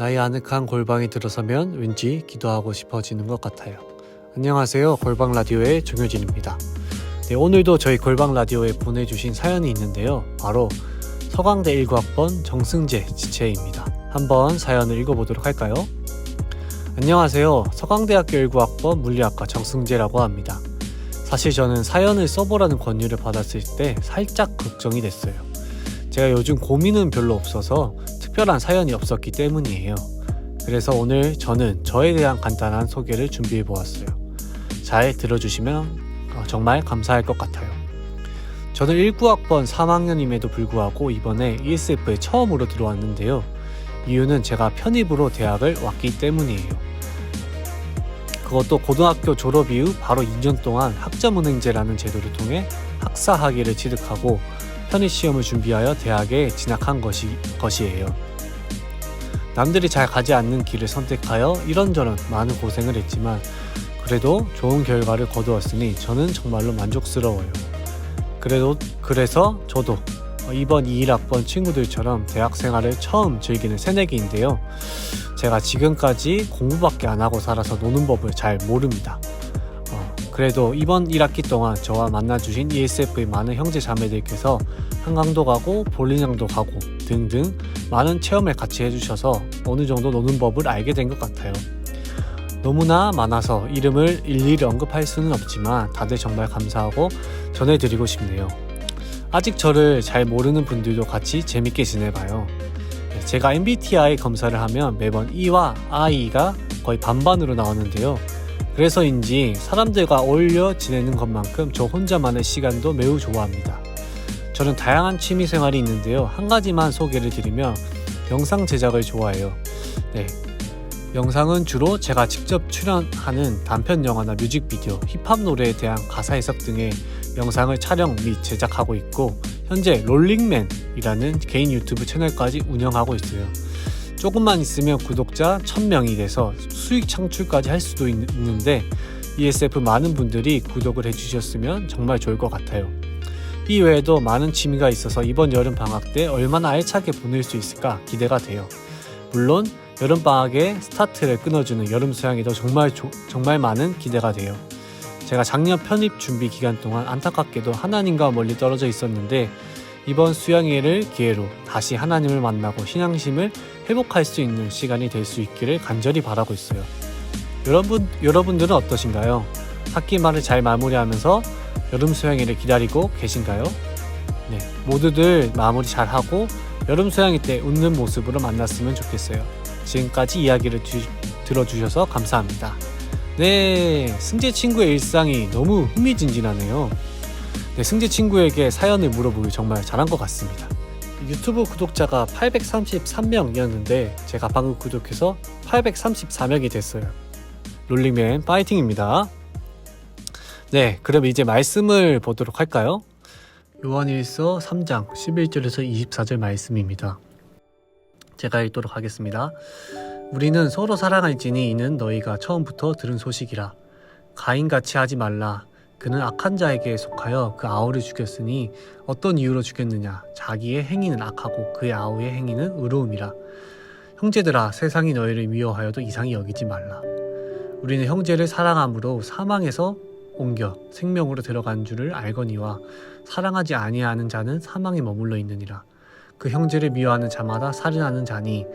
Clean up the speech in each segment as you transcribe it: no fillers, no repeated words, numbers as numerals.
나의 아늑한 골방에 들어서면 왠지 기도하고 싶어지는 것 같아요. 안녕하세요. 골방 라디오의 종효진입니다. 네, 오늘도 저희 골방 라디오에 보내주신 사연이 있는데요. 바로 서강대 19학번 정승재 지체입니다. 한번 사연을 읽어보도록 할까요? 안녕하세요. 서강대학교 19학번 물리학과 정승재라고 합니다. 사실 저는 사연을 써보라는 권유를 받았을 때 살짝 걱정이 됐어요. 제가 요즘 고민은 별로 없어서 특별한 사연이 없었기 때문이에요. 그래서 오늘 저는 저에 대한 간단한 소개를 준비해 보았어요. 잘 들어주시면 정말 감사할 것 같아요. 저는 19학번 3학년임에도 불구하고 이번에 ESF에 처음으로 들어왔는데요. 이유는 제가 편입으로 대학을 왔기 때문이에요. 그것도 고등학교 졸업 이후 바로 2년 동안 학점은행제라는 제도를 통해 학사 학위를 취득하고 편입시험을 준비하여 대학에 진학한 것이에요. 남들이 잘 가지 않는 길을 선택하여 이런저런 많은 고생을 했지만 그래도 좋은 결과를 거두었으니 저는 정말로 만족스러워요. 그래서 저도 이번 21학번 친구들처럼 대학생활을 처음 즐기는 새내기인데요. 제가 지금까지 공부밖에 안 하고 살아서 노는 법을 잘 모릅니다. 그래도 이번 1학기 동안 저와 만나주신 ESF의 많은 형제 자매들께서 한강도 가고 볼링장도 가고 등등 많은 체험을 같이 해주셔서 어느 정도 노는 법을 알게 된 것 같아요. 너무나 많아서 이름을 일일이 언급할 수는 없지만 다들 정말 감사하고 전해드리고 싶네요. 아직 저를 잘 모르는 분들도 같이 재밌게 지내봐요. 제가 MBTI 검사를 하면 매번 E와 I가 거의 반반으로 나오는데요. 그래서인지 사람들과 어울려 지내는 것만큼 저 혼자만의 시간도 매우 좋아합니다. 저는 다양한 취미생활이 있는데요. 한 가지만 소개를 드리면 영상 제작을 좋아해요. 네, 영상은 주로 제가 직접 출연하는 단편 영화나 뮤직비디오, 힙합 노래에 대한 가사 해석 등의 영상을 촬영 및 제작하고 있고 현재 롤링맨이라는 개인 유튜브 채널까지 운영하고 있어요. 조금만 있으면 구독자 1000명이 돼서 수익 창출까지 할 수도 있는데 ESF 많은 분들이 구독을 해주셨으면 정말 좋을 것 같아요. 이 외에도 많은 취미가 있어서 이번 여름방학 때 얼마나 알차게 보낼 수 있을까 기대가 돼요. 물론 여름방학에 스타트를 끊어주는 여름 수양에도 정말 많은 기대가 돼요. 제가 작년 편입 준비 기간 동안 안타깝게도 하나님과 멀리 떨어져 있었는데 이번 수양회를 기회로 다시 하나님을 만나고 신앙심을 회복할 수 있는 시간이 될 수 있기를 간절히 바라고 있어요. 여러분들은 어떠신가요? 학기 말을 잘 마무리하면서 여름 수양회를 기다리고 계신가요? 네, 모두들 마무리 잘하고 여름 수양회 때 웃는 모습으로 만났으면 좋겠어요. 지금까지 이야기를 들어주셔서 감사합니다. 네, 승재 친구의 일상이 너무 흥미진진하네요. 네, 승재 친구에게 사연을 물어보길 정말 잘한 것 같습니다. 유튜브 구독자가 833명이었는데 제가 방금 구독해서 834명이 됐어요. 롤링맨 파이팅입니다. 네, 그럼 이제 말씀을 보도록 할까요? 요한일서 3장 11절에서 24절 말씀입니다. 제가 읽도록 하겠습니다. 우리는 서로 사랑할지니 이는 너희가 처음부터 들은 소식이라. 가인같이 하지 말라. 그는 악한 자에게 속하여 그 아우를 죽였으니 어떤 이유로 죽였느냐. 자기의 행위는 악하고 그의 아우의 행위는 의로움이라. 형제들아, 세상이 너희를 미워하여도 이상히 여기지 말라. 우리는 형제를 사랑함으로 사망에서 옮겨 생명으로 들어간 줄을 알거니와 사랑하지 아니하는 자는 사망에 머물러 있느니라. 그 형제를 미워하는 자마다 살인하는 자니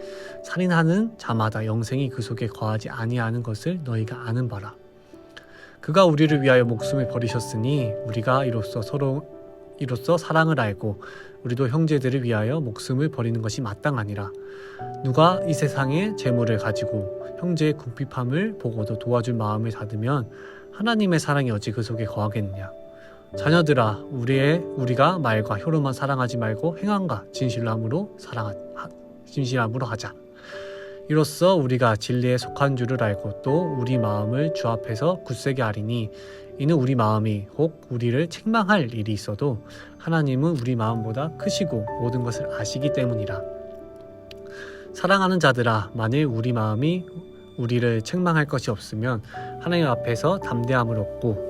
살인하는 자마다 영생이 그 속에 거하지 아니하는 것을 너희가 아는 바라. 그가 우리를 위하여 목숨을 버리셨으니 우리가 이로써 사랑을 알고 우리도 형제들을 위하여 목숨을 버리는 것이 마땅하니라. 누가 이 세상의 재물을 가지고 형제의 궁핍함을 보고도 도와줄 마음을 닫으면 하나님의 사랑이 어찌 그 속에 거하겠느냐. 자녀들아, 우리가 말과 혀로만 사랑하지 말고 행함과 진실함으로 하자. 이로써 우리가 진리에 속한 줄을 알고 또 우리 마음을 주 앞에서 굳세게 하리니 이는 우리 마음이 혹 우리를 책망할 일이 있어도 하나님은 우리 마음보다 크시고 모든 것을 아시기 때문이라. 사랑하는 자들아, 만일 우리 마음이 우리를 책망할 것이 없으면 하나님 앞에서 담대함을 얻고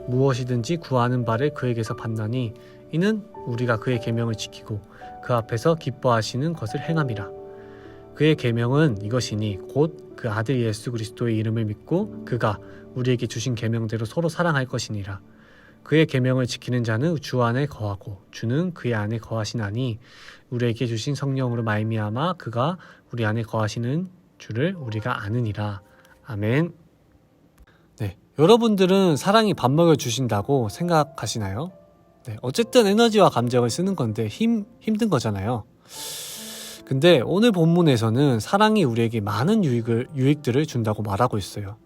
무엇이든지 구하는 바를 그에게서 받나니 이는 우리가 그의 계명을 지키고 그 앞에서 기뻐하시는 것을 행함이라. 그의 계명은 이것이니 곧 그 아들 예수 그리스도의 이름을 믿고 그가 우리에게 주신 계명대로 서로 사랑할 것이니라. 그의 계명을 지키는 자는 주 안에 거하고 주는 그의 안에 거하시나니 우리에게 주신 성령으로 말미암아 그가 우리 안에 거하시는 주를 우리가 아느니라. 아멘. 네, 여러분들은 사랑이 밥 먹여 주신다고 생각하시나요? 네, 어쨌든 에너지와 감정을 쓰는 건데 힘든 거잖아요. 근데 오늘 본문에서는 사랑이 우리에게 많은 유익들을 준다고 말하고 있어요.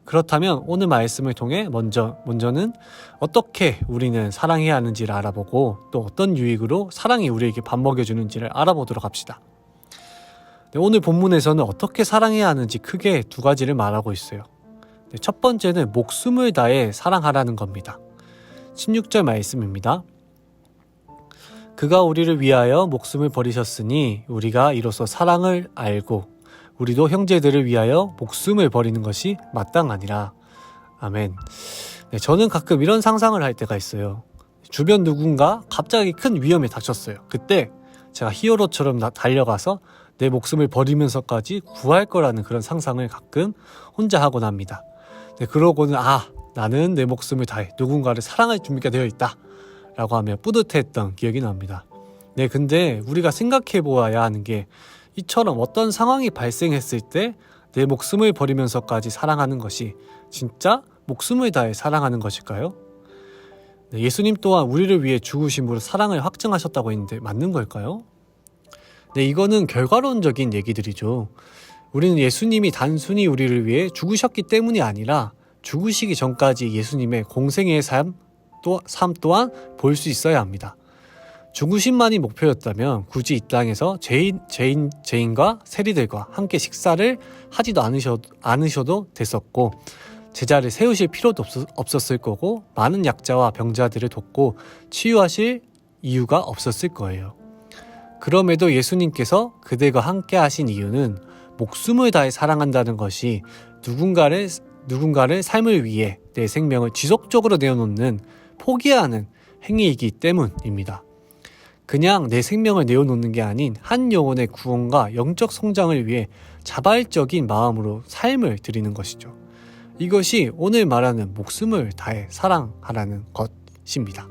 그렇다면 오늘 말씀을 통해 먼저는 어떻게 우리는 사랑해야 하는지를 알아보고 또 어떤 유익으로 사랑이 우리에게 밥 먹여주는지를 알아보도록 합시다. 네, 오늘 본문에서는 어떻게 사랑해야 하는지 크게 두 가지를 말하고 있어요. 네, 첫 번째는 목숨을 다해 사랑하라는 겁니다. 16절 말씀입니다. 그가 우리를 위하여 목숨을 버리셨으니 우리가 이로써 사랑을 알고 우리도 형제들을 위하여 목숨을 버리는 것이 마땅하니라. 아멘. 네, 저는 가끔 이런 상상을 할 때가 있어요. 주변 누군가 갑자기 큰 위험에 닥쳤어요. 그때 제가 히어로처럼 달려가서 내 목숨을 버리면서까지 구할 거라는 그런 상상을 가끔 혼자 하곤 합니다. 네, 그러고는 나는 내 목숨을 다해 누군가를 사랑할 준비가 되어 있다 라고 하며 뿌듯했던 기억이 납니다. 네, 근데 우리가 생각해 보아야 하는 게 이처럼 어떤 상황이 발생했을 때 내 목숨을 버리면서까지 사랑하는 것이 진짜 목숨을 다해 사랑하는 것일까요? 네, 예수님 또한 우리를 위해 죽으심으로 사랑을 확증하셨다고 했는데 맞는 걸까요? 네, 이거는 결과론적인 얘기들이죠. 우리는 예수님이 단순히 우리를 위해 죽으셨기 때문이 아니라 죽으시기 전까지 예수님의 공생애의 삶 또한 볼 수 있어야 합니다. 죽으심만이 목표였다면 굳이 이 땅에서 죄인과 세리들과 함께 식사를 하지도 않으셔도 됐었고 제자를 세우실 필요도 없었을 거고 많은 약자와 병자들을 돕고 치유하실 이유가 없었을 거예요. 그럼에도 예수님께서 그들과 함께 하신 이유는 목숨을 다해 사랑한다는 것이 누군가를 삶을 위해 내 생명을 지속적으로 내어놓는 포기하는 행위이기 때문입니다. 그냥 내 생명을 내어놓는 게 아닌 한 영혼의 구원과 영적 성장을 위해 자발적인 마음으로 삶을 드리는 것이죠. 이것이 오늘 말하는 목숨을 다해 사랑하라는 것입니다.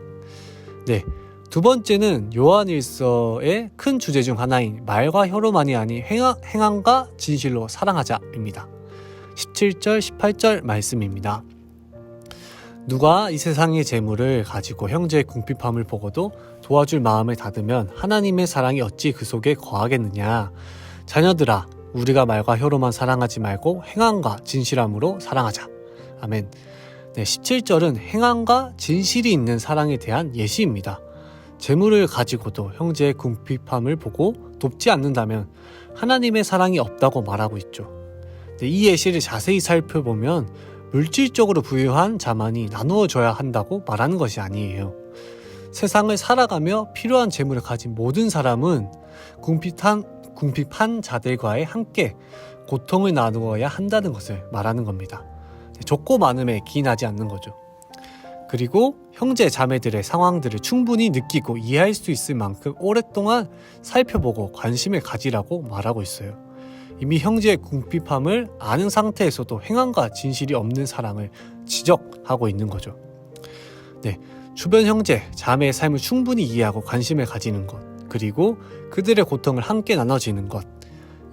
네, 두 번째는 요한일서의 큰 주제 중 하나인 말과 혀로만이 아닌 행함과 진실로 사랑하자입니다. 17절, 18절 말씀입니다. 누가 이 세상의 재물을 가지고 형제의 궁핍함을 보고도 도와줄 마음을 닫으면 하나님의 사랑이 어찌 그 속에 거하겠느냐. 자녀들아, 우리가 말과 혀로만 사랑하지 말고 행함과 진실함으로 사랑하자. 아멘. 네, 17절은 행함과 진실이 있는 사랑에 대한 예시입니다. 재물을 가지고도 형제의 궁핍함을 보고 돕지 않는다면 하나님의 사랑이 없다고 말하고 있죠. 네, 이 예시를 자세히 살펴보면 물질적으로 부유한 자만이 나누어줘야 한다고 말하는 것이 아니에요. 세상을 살아가며 필요한 재물을 가진 모든 사람은 궁핍한 자들과의 함께 고통을 나누어야 한다는 것을 말하는 겁니다. 적고 많음에 기인하지 않는 거죠. 그리고 형제 자매들의 상황들을 충분히 느끼고 이해할 수 있을 만큼 오랫동안 살펴보고 관심을 가지라고 말하고 있어요. 이미 형제의 궁핍함을 아는 상태에서도 행함과 진실이 없는 사랑을 지적하고 있는 거죠. 네, 주변 형제, 자매의 삶을 충분히 이해하고 관심을 가지는 것, 그리고 그들의 고통을 함께 나눠지는 것,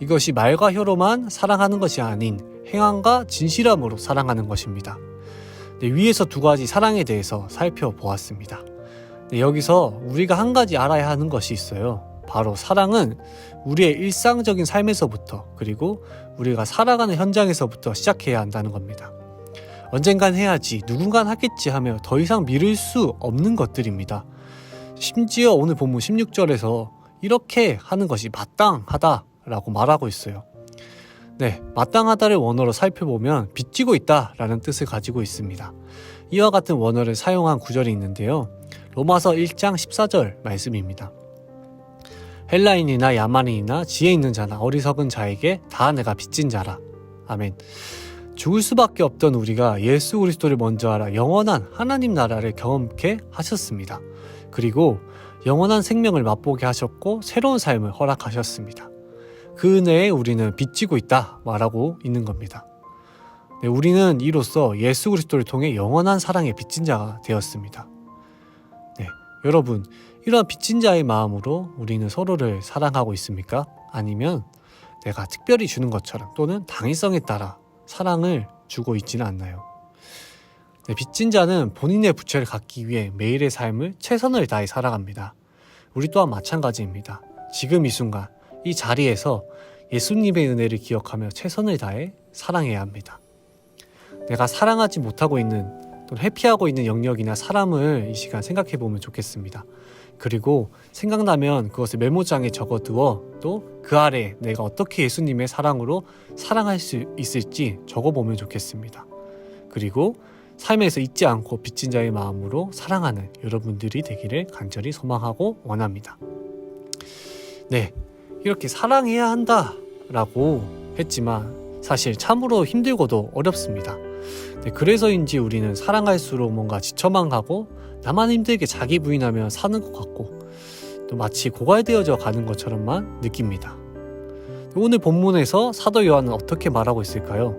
이것이 말과 혀로만 사랑하는 것이 아닌 행함과 진실함으로 사랑하는 것입니다. 네, 위에서 두 가지 사랑에 대해서 살펴보았습니다. 네, 여기서 우리가 한 가지 알아야 하는 것이 있어요. 바로 사랑은 우리의 일상적인 삶에서부터 그리고 우리가 살아가는 현장에서부터 시작해야 한다는 겁니다. 언젠간 해야지, 누군간 하겠지 하며 더 이상 미룰 수 없는 것들입니다. 심지어 오늘 본문 16절에서 이렇게 하는 것이 마땅하다라고 말하고 있어요. 네, 마땅하다를 원어로 살펴보면 빚지고 있다라는 뜻을 가지고 있습니다. 이와 같은 원어를 사용한 구절이 있는데요. 로마서 1장 14절 말씀입니다. 헬라인이나 야만인이나 지혜 있는 자나 어리석은 자에게 다 내가 빚진 자라. 아멘. 죽을 수밖에 없던 우리가 예수 그리스도를 먼저 알아 영원한 하나님 나라를 경험케 하셨습니다. 그리고 영원한 생명을 맛보게 하셨고 새로운 삶을 허락하셨습니다. 그 은혜에 우리는 빚지고 있다 말하고 있는 겁니다. 네, 우리는 이로써 예수 그리스도를 통해 영원한 사랑의 빚진 자가 되었습니다. 네, 여러분, 이러한 빚진 자의 마음으로 우리는 서로를 사랑하고 있습니까? 아니면 내가 특별히 주는 것처럼 또는 당위성에 따라 사랑을 주고 있지는 않나요? 네, 빚진 자는 본인의 부채를 갚기 위해 매일의 삶을 최선을 다해 살아갑니다. 우리 또한 마찬가지입니다. 지금 이 순간 이 자리에서 예수님의 은혜를 기억하며 최선을 다해 사랑해야 합니다. 내가 사랑하지 못하고 있는 또는 회피하고 있는 영역이나 사람을 이 시간 생각해 보면 좋겠습니다. 그리고 생각나면 그것을 메모장에 적어두어 또 그 아래 내가 어떻게 예수님의 사랑으로 사랑할 수 있을지 적어보면 좋겠습니다. 그리고 삶에서 잊지 않고 빚진 자의 마음으로 사랑하는 여러분들이 되기를 간절히 소망하고 원합니다. 네, 이렇게 사랑해야 한다라고 했지만 사실 참으로 힘들고도 어렵습니다. 네, 그래서인지 우리는 사랑할수록 뭔가 지쳐만 가고 나만 힘들게 자기 부인하며 사는 것 같고 또 마치 고갈되어져 가는 것처럼만 느낍니다. 오늘 본문에서 사도 요한은 어떻게 말하고 있을까요?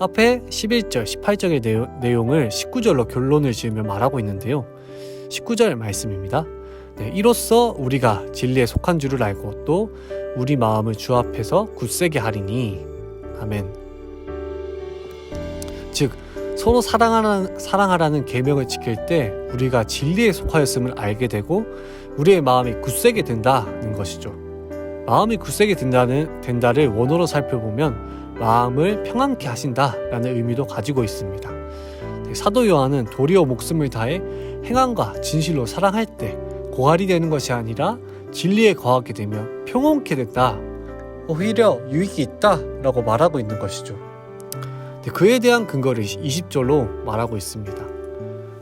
앞에 11절, 18절의 내용을 19절로 결론을 지으며 말하고 있는데요. 19절 말씀입니다. 네, 이로써 우리가 진리에 속한 줄을 알고 또 우리 마음을 주 앞에서 굳세게 하리니 아멘. 즉 서로 사랑하라는 계명을 지킬 때 우리가 진리에 속하였음을 알게 되고 우리의 마음이 굳세게 된다는 것이죠. 마음이 굳세게 된다를 원어로 살펴보면 마음을 평안케 하신다라는 의미도 가지고 있습니다. 사도 요한은 도리어 목숨을 다해 행함과 진실로 사랑할 때 고갈이 되는 것이 아니라 진리에 거하게 되며 평온케 된다, 오히려 유익이 있다라고 말하고 있는 것이죠. 그에 대한 근거를 20절로 말하고 있습니다.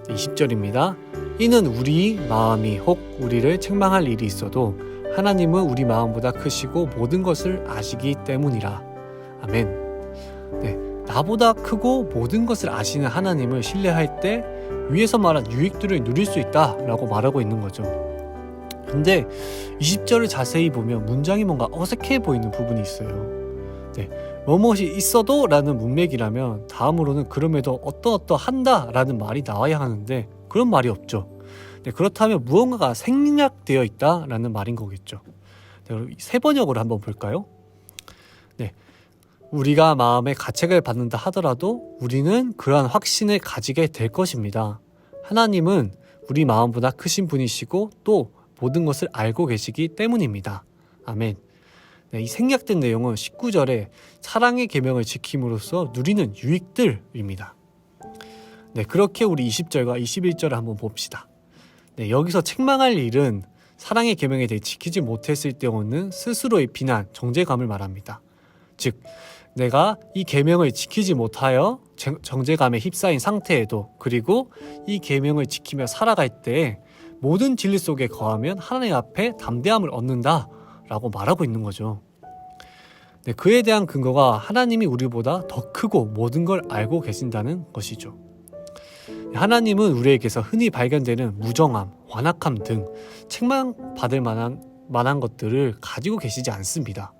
20절입니다. 이는 우리 마음이 혹 우리를 책망할 일이 있어도 하나님은 우리 마음보다 크시고 모든 것을 아시기 때문이라. 아멘. 네, 나보다 크고 모든 것을 아시는 하나님을 신뢰할 때 위에서 말한 유익들을 누릴 수 있다라고 말하고 있는 거죠. 근데 20절을 자세히 보면 문장이 뭔가 어색해 보이는 부분이 있어요. 네, 뭐뭇이 있어도 라는 문맥이라면 다음으로는 그럼에도 어떠한다 라는 말이 나와야 하는데 그런 말이 없죠. 네, 그렇다면 무언가가 생략되어 있다 라는 말인 거겠죠. 네, 그럼 세 번역으로 한번 볼까요? 네, 우리가 마음에 가책을 받는다 하더라도 우리는 그러한 확신을 가지게 될 것입니다. 하나님은 우리 마음보다 크신 분이시고 또 모든 것을 알고 계시기 때문입니다. 아멘. 네, 이 생략된 내용은 19절에 사랑의 계명을 지킴으로써 누리는 유익들입니다. 네, 그렇게 우리 20절과 21절을 한번 봅시다. 네, 여기서 책망할 일은 사랑의 계명에 대해 지키지 못했을 때 오는 스스로의 비난, 정죄감을 말합니다. 즉, 내가 이 계명을 지키지 못하여 정죄감에 휩싸인 상태에도 그리고 이 계명을 지키며 살아갈 때 모든 진리 속에 거하면 하나님 앞에 담대함을 얻는다 라고 말하고 있는 거죠. 네, 그에 대한 근거가 하나님이 우리보다 더 크고 모든 걸 알고 계신다는 것이죠. 하나님은 우리에게서 흔히 발견되는 무정함, 완악함 등 책망받을 만한 것들을 가지고 계시지 않습니다.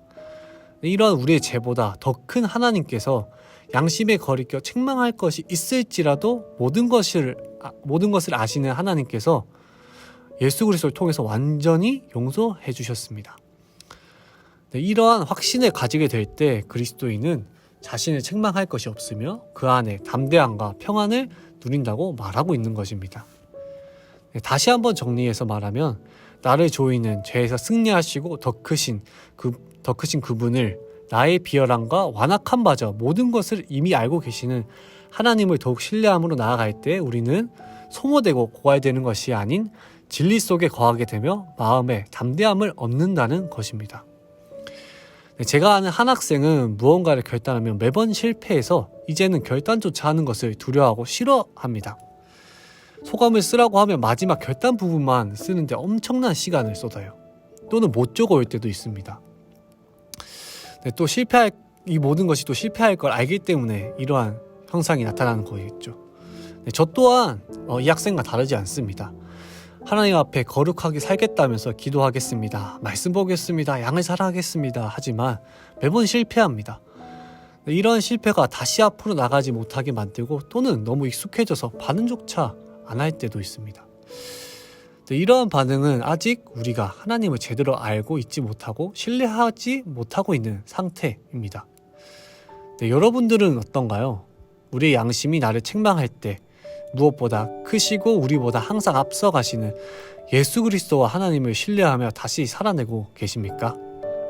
이러한 우리의 죄보다 더 큰 하나님께서 양심에 거리껴 책망할 것이 있을지라도 모든 것을 아시는 하나님께서 예수 그리스도를 통해서 완전히 용서해 주셨습니다. 네, 이러한 확신을 가지게 될 때 그리스도인은 자신을 책망할 것이 없으며 그 안에 담대함과 평안을 누린다고 말하고 있는 것입니다. 네, 다시 한번 정리해서 말하면 나를 조이는 죄에서 승리하시고 더 크신 그분을 나의 비열함과 완악함마저 모든 것을 이미 알고 계시는 하나님을 더욱 신뢰함으로 나아갈 때 우리는 소모되고 고갈되는 것이 아닌 진리 속에 거하게 되며 마음에 담대함을 얻는다는 것입니다. 제가 아는 한 학생은 무언가를 결단하면 매번 실패해서 이제는 결단조차 하는 것을 두려워하고 싫어합니다. 소감을 쓰라고 하면 마지막 결단 부분만 쓰는데 엄청난 시간을 쏟아요. 또는 못 적어올 때도 있습니다. 또 이 모든 것이 또 실패할 걸 알기 때문에 이러한 현상이 나타나는 거겠죠. 저 또한 이 학생과 다르지 않습니다. 하나님 앞에 거룩하게 살겠다면서 기도하겠습니다. 말씀 보겠습니다. 양을 사랑하겠습니다. 하지만 매번 실패합니다. 이런 실패가 다시 앞으로 나가지 못하게 만들고 또는 너무 익숙해져서 반응조차 안 할 때도 있습니다. 이러한 반응은 아직 우리가 하나님을 제대로 알고 있지 못하고 신뢰하지 못하고 있는 상태입니다. 여러분들은 어떤가요? 우리의 양심이 나를 책망할 때 무엇보다 크시고 우리보다 항상 앞서가시는 예수 그리스도와 하나님을 신뢰하며 다시 살아내고 계십니까?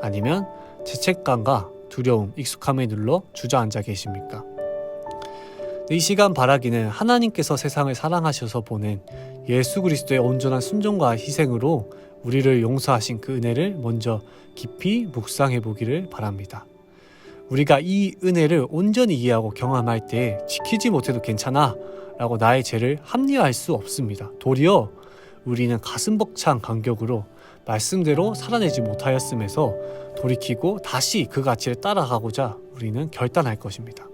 아니면 죄책감과 두려움, 익숙함에 눌러 주저앉아 계십니까? 이 시간 바라기는 하나님께서 세상을 사랑하셔서 보낸 예수 그리스도의 온전한 순종과 희생으로 우리를 용서하신 그 은혜를 먼저 깊이 묵상해 보기를 바랍니다. 우리가 이 은혜를 온전히 이해하고 경험할 때 지키지 못해도 괜찮아 라고 나의 죄를 합리화할 수 없습니다. 도리어 우리는 가슴 벅찬 감격으로 말씀대로 살아내지 못하였음에서 돌이키고 다시 그 가치를 따라가고자 우리는 결단할 것입니다.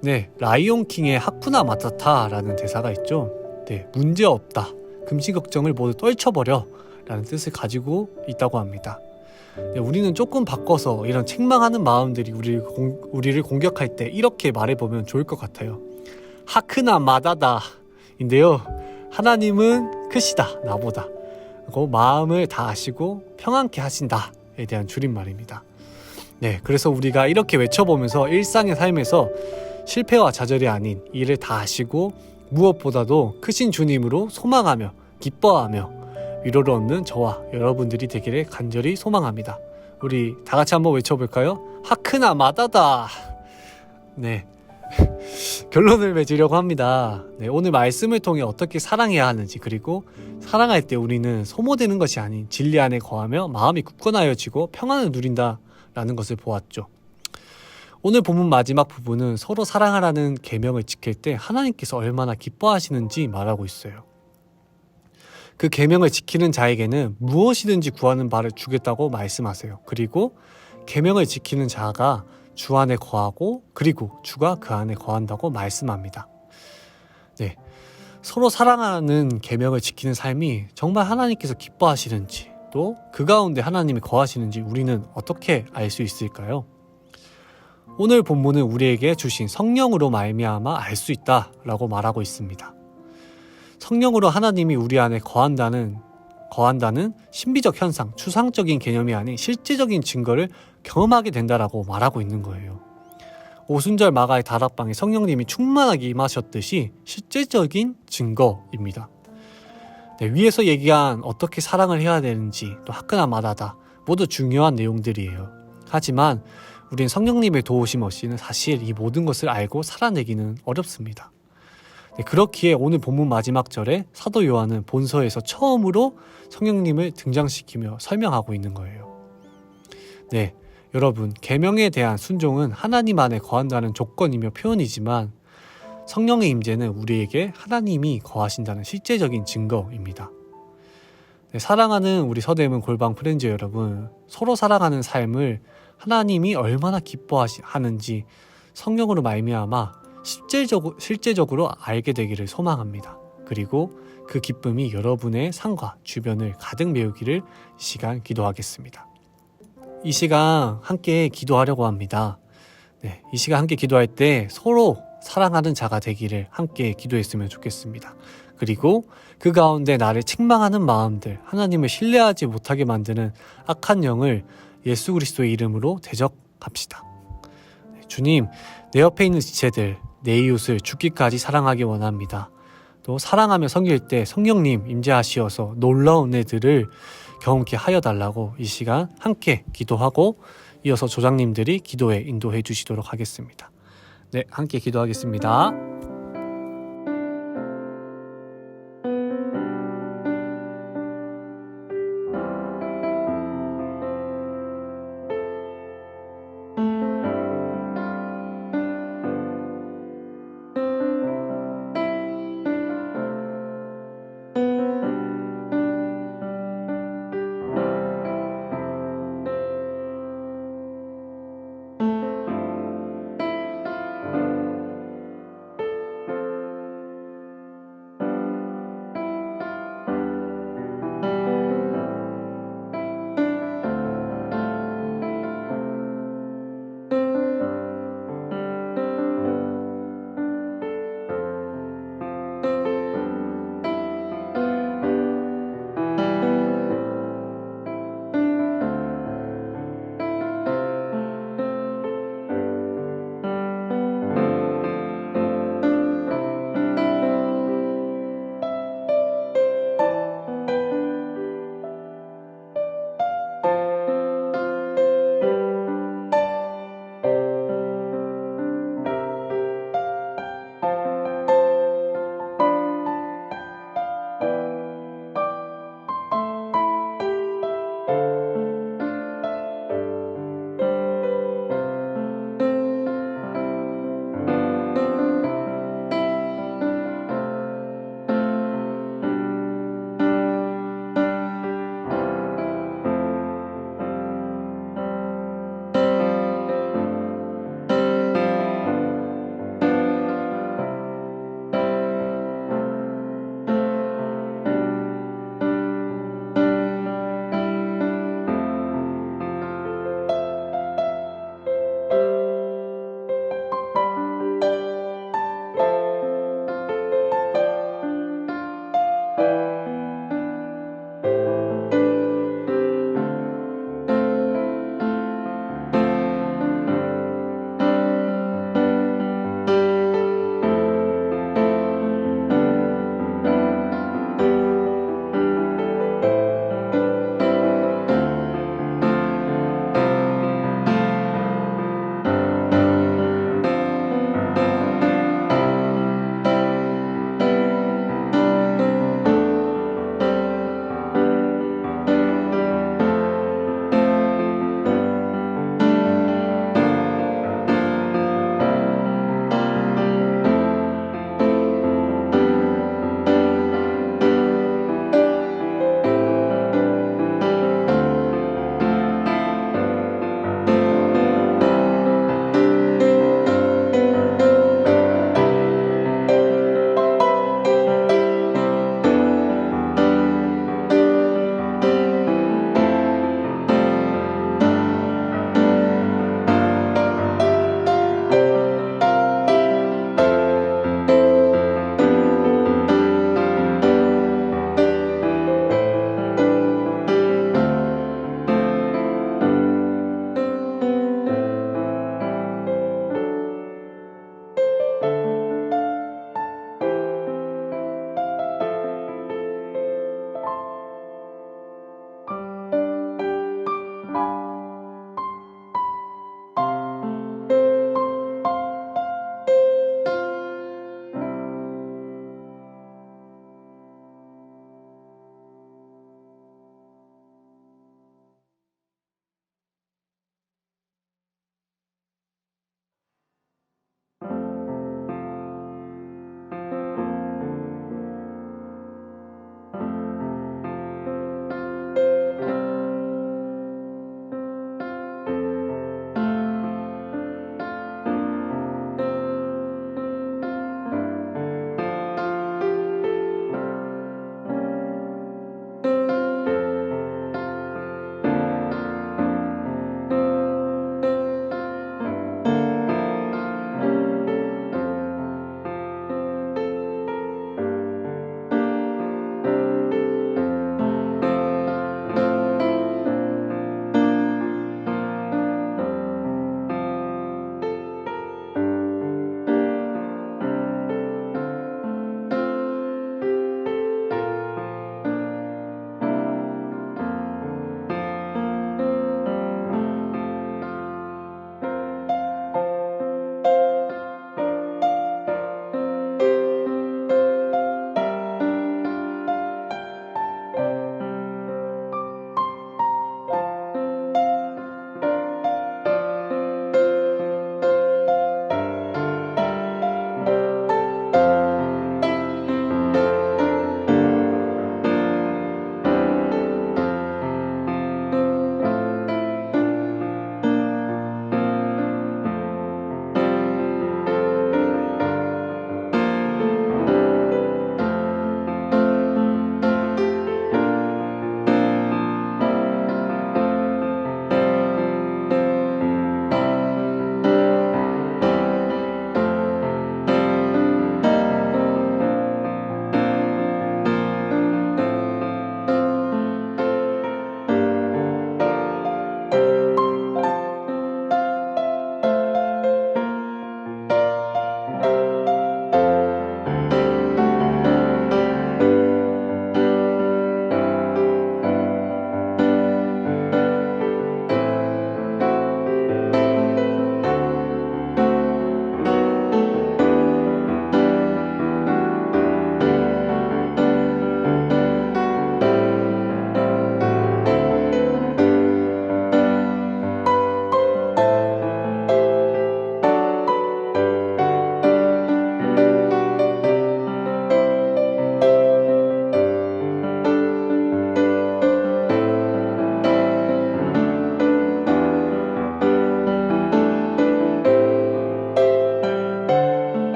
네, 라이온킹의 하쿠나 마타타라는 대사가 있죠. 네, 문제없다. 금시 걱정을 모두 떨쳐버려 라는 뜻을 가지고 있다고 합니다. 네, 우리는 조금 바꿔서 이런 책망하는 마음들이 우리를 공격할 때 이렇게 말해보면 좋을 것 같아요. 하크나 마다다 인데요. 하나님은 크시다, 나보다. 그리고 마음을 다 아시고 평안케 하신다에 대한 줄임말입니다. 네, 그래서 우리가 이렇게 외쳐보면서 일상의 삶에서 실패와 좌절이 아닌 이를 다 아시고 무엇보다도 크신 주님으로 소망하며 기뻐하며 위로를 얻는 저와 여러분들이 되기를 간절히 소망합니다. 우리 다 같이 한번 외쳐볼까요? 하크나 마다다. 네, 결론을 맺으려고 합니다. 네, 오늘 말씀을 통해 어떻게 사랑해야 하는지, 그리고 사랑할 때 우리는 소모되는 것이 아닌 진리 안에 거하며 마음이 굳건하여지고 평안을 누린다라는 것을 보았죠. 오늘 본문 마지막 부분은 서로 사랑하라는 계명을 지킬 때 하나님께서 얼마나 기뻐하시는지 말하고 있어요. 그 계명을 지키는 자에게는 무엇이든지 구하는 바를 주겠다고 말씀하세요. 그리고 계명을 지키는 자가 주 안에 거하고 그리고 주가 그 안에 거한다고 말씀합니다. 네, 서로 사랑하는 계명을 지키는 삶이 정말 하나님께서 기뻐하시는지, 또 그 가운데 하나님이 거하시는지 우리는 어떻게 알 수 있을까요? 오늘 본문은 우리에게 주신 성령으로 말미암아 알 수 있다라고 말하고 있습니다. 성령으로 하나님이 우리 안에 거한다는 신비적 현상, 추상적인 개념이 아닌 실제적인 증거를 경험하게 된다라고 말하고 있는 거예요. 오순절 마가의 다락방에 성령님이 충만하게 임하셨듯이 실제적인 증거입니다. 네, 위에서 얘기한 어떻게 사랑을 해야 되는지, 또 하크나 마다다 모두 중요한 내용들이에요. 하지만 우린 성령님의 도우심 없이는 사실 이 모든 것을 알고 살아내기는 어렵습니다. 네, 그렇기에 오늘 본문 마지막 절에 사도 요한은 본서에서 처음으로 성령님을 등장시키며 설명하고 있는 거예요. 네, 여러분, 계명에 대한 순종은 하나님 안에 거한다는 조건이며 표현이지만 성령의 임재는 우리에게 하나님이 거하신다는 실제적인 증거입니다. 네, 사랑하는 우리 서대문 골방 프렌즈 여러분, 서로 살아가는 삶을 하나님이 얼마나 기뻐하는지 성령으로 말미암아 실제적으로 알게 되기를 소망합니다. 그리고 그 기쁨이 여러분의 삶과 주변을 가득 메우기를 이 시간 기도하겠습니다. 이 시간 함께 기도하려고 합니다. 네, 이 시간 함께 기도할 때 서로 사랑하는 자가 되기를 함께 기도했으면 좋겠습니다. 그리고 그 가운데 나를 책망하는 마음들, 하나님을 신뢰하지 못하게 만드는 악한 영을 예수 그리스도의 이름으로 대적합시다. 네, 주님, 내 옆에 있는 지체들, 내 이웃을 죽기까지 사랑하기 원합니다. 또 사랑하며 섬길 때 성령님 임재하시어서 놀라운 은혜들을 경험케 하여 달라고 이 시간 함께 기도하고 이어서 조장님들이 기도에 인도해 주시도록 하겠습니다. 네, 함께 기도하겠습니다.